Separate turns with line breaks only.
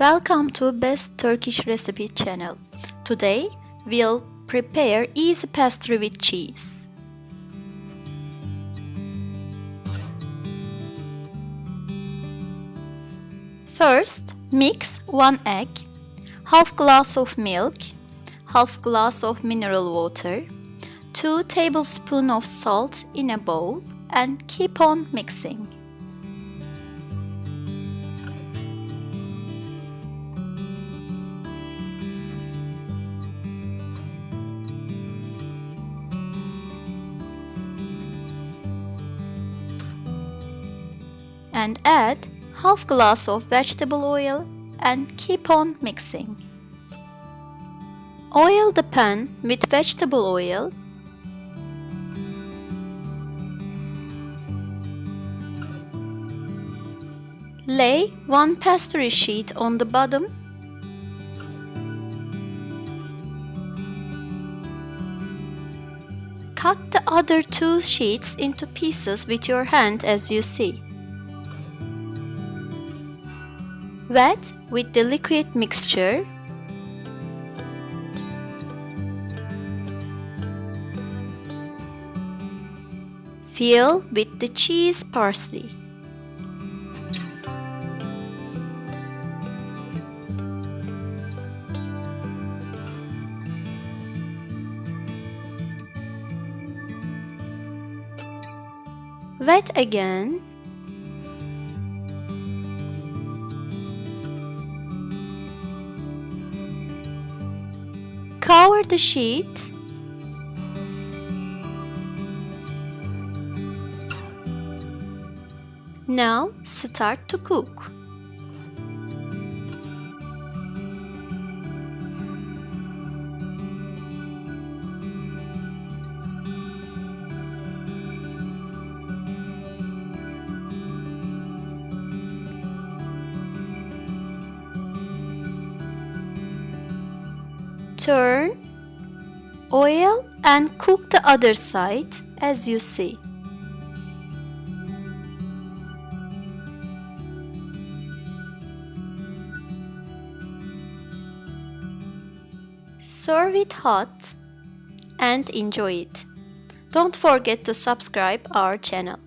Welcome to Best Turkish Recipe channel. Today we'll prepare easy pastry with cheese. First, mix 1 egg, half glass of milk, half glass of mineral water, 2 tablespoons of salt in a bowl and keep on mixing. And add half glass of vegetable oil and keep on mixing. Oil the pan with vegetable oil. Lay 1 pastry sheet on the bottom. Cut the other 2 sheets into pieces with your hand as you see. Wet with the liquid mixture. Fill with the cheese parsley. Wet again. Cover the sheet. Now start to cook. Turn, oil and cook the other side as you see. Serve it hot and enjoy it. Don't forget to subscribe our channel.